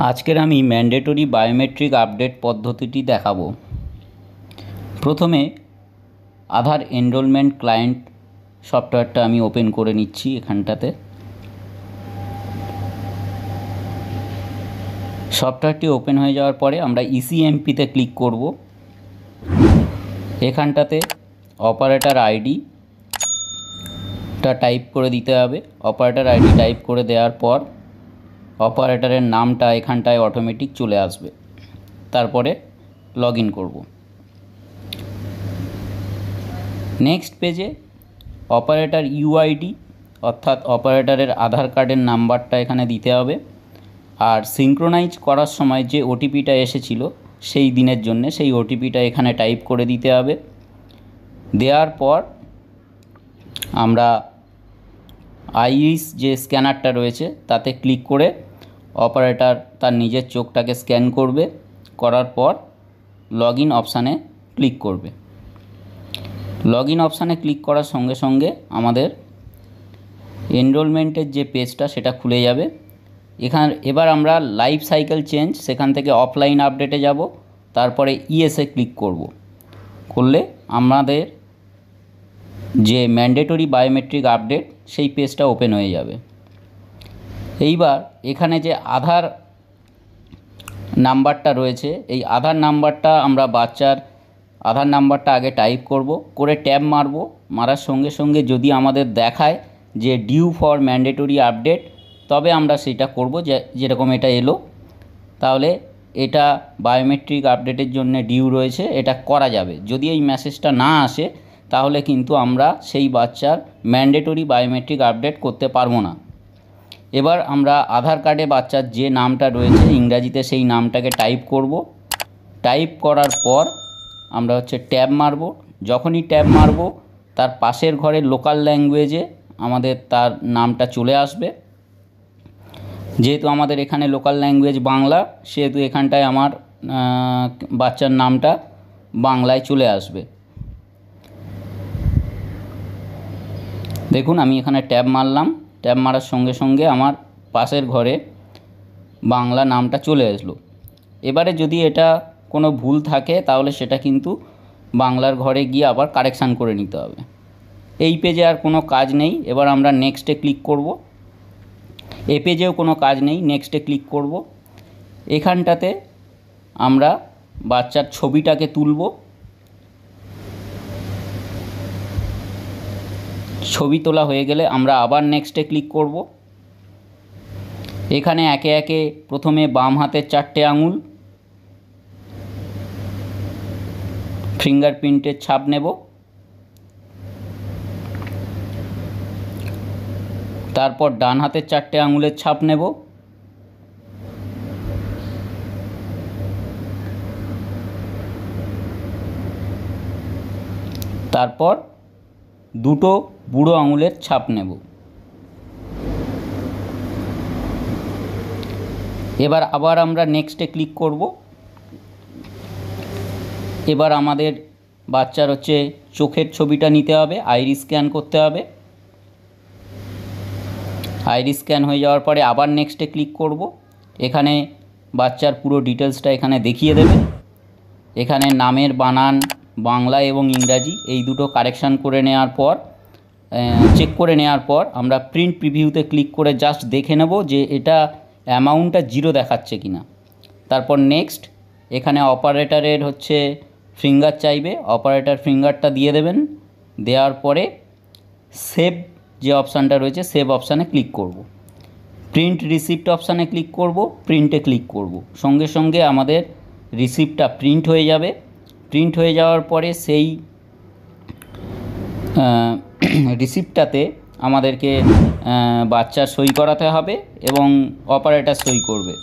আজকের আমি mandatory biometric update পদ্ধতিটি দেখাবো। প্রথমে আধার এনরোলমেন্ট ক্লায়েন্ট সফটওয়্যারটা আমি ওপেন করে নিচ্ছি। এখানটাতে সফটওয়্যারটি ওপেন হয়ে যাওয়ার পরে আমরা ইসিএমপিতে ক্লিক করব। এখানটাতে অপারেটর আইডিটা টাইপ করে দিতে হবে। অপারেটর আইডি টাইপ করে দেওয়ার পর অপারেটরের নামটা এখানটায় অটোমেটিক চলে আসবে। তারপরে লগ ইন করব। নেক্সট পেজে অপারেটর ইউআইডি অর্থাৎ অপারেটরের আধার কার্ডের নাম্বারটা এখানে দিতে হবে। আর সিঙ্ক্রোনাইজ করার সময় যে ওটিপিটা এসেছিল সেই দিনের জন্য সেই ওটিপিটা এখানে টাইপ করে দিতে হবে। দেওয়ার পর আমরা আইরিস যে স্ক্যানারটা রয়েছে তাতে ক্লিক করে অপারেটর তার নিজের চোখটাকে স্ক্যান করবে। করার পর লগ ইন অপশানে ক্লিক করবে। লগ ইন অপশানে ক্লিক করার সঙ্গে সঙ্গে আমাদের এনরোলমেন্টের যে পেজটা সেটা খুলে যাবে। এবার আমরা লাইফ সাইকেল চেঞ্জ সেখান থেকে অফলাইন আপডেটে যাব। তারপরে ইএসএ ক্লিক করলে আমাদের যে ম্যান্ডেটরি বায়োমেট্রিক আপডেট সেই পেজটা ওপেন হয়ে যাবে। এইবার এখানে যে আধার নাম্বারটা রয়েছে এই আধার নাম্বারটা আমরা বাচ্চার আধার নাম্বারটা আগে টাইপ করে ট্যাব মারার সঙ্গে সঙ্গে যদি আমাদের দেখায় যে ডিউ ফর ম্যান্ডেটরি আপডেট তবে আমরা সেটা করব। যেরকম এটা এলো তাহলে এটা বায়োমেট্রিক আপডেটের জন্য ডিউ রয়েছে, এটা করা যাবে। যদি এই মেসেজটা না আসে তাহলে কিন্তু আমরা সেই বাচ্চার ম্যান্ডেটরি বায়োমেট্রিক আপডেট করতে পারবো না। এবার আমরা আধার কার্ডে বাচ্চার যে নামটা রয়েছে ইংরাজিতে সেই নামটাকে টাইপ করার পর আমরা ট্যাব মারব। যখনই ট্যাব মারব তার পাশের ঘরে লোকাল ল্যাঙ্গুয়েজে আমাদের তার নামটা চলে আসবে। যেহেতু আমাদের এখানে লোকাল ল্যাঙ্গুয়েজ বাংলা সেহেতু এখানটায় আমার বাচ্চার নামটা বাংলায় চলে আসবে। দেখুন আমি এখানে ট্যাব মারলাম। ট্যাব মারার সঙ্গে সঙ্গে আমার পাশের ঘরে বাংলা নামটা চলে আসলো। এবারে যদি এটা কোনো ভুল থাকে তাহলে সেটা কিন্তু বাংলার ঘরে গিয়ে আবার কারেকশান করে নিতে হবে। এই পেজে আর কোনো কাজ নেই। এবার আমরা নেক্সটে ক্লিক করব। এ পেজেও কোনো কাজ নেই, নেক্সটে ক্লিক করব। এখানটাতে আমরা বাচ্চার ছবিটাকে তুলব। ছবি তোলা হয়ে গেলে আমরা আবার নেক্সটে ক্লিক করব। এখানে একে একে প্রথমে বাম হাতের 4টে আঙুল ফিঙ্গারপ্রিন্টের ছাপ নেব। তারপর ডান হাতের 4টে আঙুলের ছাপ নেব। তারপর দুটো বুড়ো আঙুলের ছাপ নেব। এবার আবার আমরা নেক্সটে ক্লিক করব। এবার আমাদের বাচ্চার চোখের ছবিটা নিতে হবে, আইরিস স্ক্যান করতে হবে। আইরিস স্ক্যান হয়ে যাওয়ার পরে আবার নেক্সটে ক্লিক করব। এখানে বাচ্চার পুরো ডিটেলসটা এখানে দেখিয়ে দেবে। এখানে নামের বানান বাংলা এবং ইংরাজি এই দুটো কারেকশান করে নেওয়ার পর চেক করে নেওয়ার পর আমরা প্রিন্ট প্রিভিউতে ক্লিক করে জাস্ট দেখে নেব যে এটা অ্যামাউন্টটা 0 দেখাচ্ছে কিনা। তারপর নেক্সট এখানে অপারেটরের ফিঙ্গার চাইবে, অপারেটর ফিঙ্গারটা দিয়ে দেবেন। দেওয়ার পরে সেভ যে অপশানটা রয়েছে সেভ অপশানে ক্লিক করব। প্রিন্ট রিসিপ্ট অপশানে ক্লিক করব, প্রিন্টে ক্লিক করব। সঙ্গে সঙ্গে আমাদের রিসিপ্টটা প্রিন্ট হয়ে যাবে। প্রিন্ট হয়ে যাওয়ার পরে সেই রিসিপ্টটাতে আমাদেরকে বাচ্চার সই করাতে হবে এবং অপারেটর সই করবে।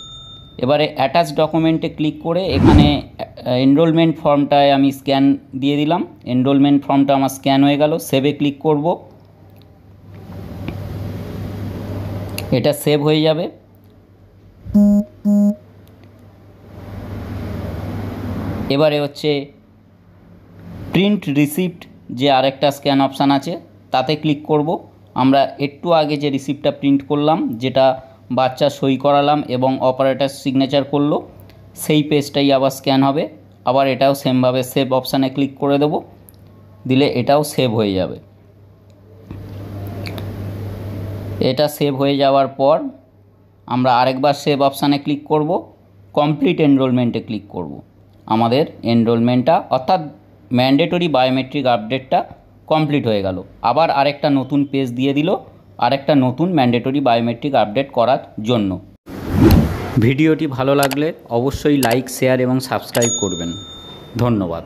এবারে অ্যাটাচ ডকুমেন্টে ক্লিক করে এখানে এনরোলমেন্ট ফর্মটায় আমি স্ক্যান দিয়ে দিলাম। এনরোলমেন্ট ফর্মটা আমার স্ক্যান হয়ে গেল। সেভে ক্লিক করব। এটা সেভ হয়ে যাবে। এবারে প্রিন্ট রিসিপ্ট যে আরেকটা স্ক্যান অপশান আছে তাতে ক্লিক করব। আমরা একটু আগে যে রিসিপ্টটা প্রিন্ট করলাম যেটা বাচ্চা সই করালাম এবং অপারেটর সিগনেচার করলো, সেই পেজটাই আবার স্ক্যান হবে। আবার এটাও সেমভাবে সেভ অপশানে ক্লিক করে দেব, দিলে এটাও সেভ হয়ে যাবে। এটা সেভ হয়ে যাওয়ার পর আমরা আরেকবার সেভ অপশানে ক্লিক করব, কমপ্লিট এনরোলমেন্টে ক্লিক করব। আমাদের এনরোলমেন্টটা অর্থাৎ ম্যান্ডেটরি বায়োমেট্রিক আপডেটটা কমপ্লিট হয়ে গেল। আবার আরেকটা নতুন পেজ দিয়ে দিল আরেকটা নতুন ম্যান্ডেটরি বায়োমেট্রিক আপডেট করার জন্য। ভিডিওটি ভালো লাগলে অবশ্যই লাইক, শেয়ার এবং সাবস্ক্রাইব করবেন। ধন্যবাদ।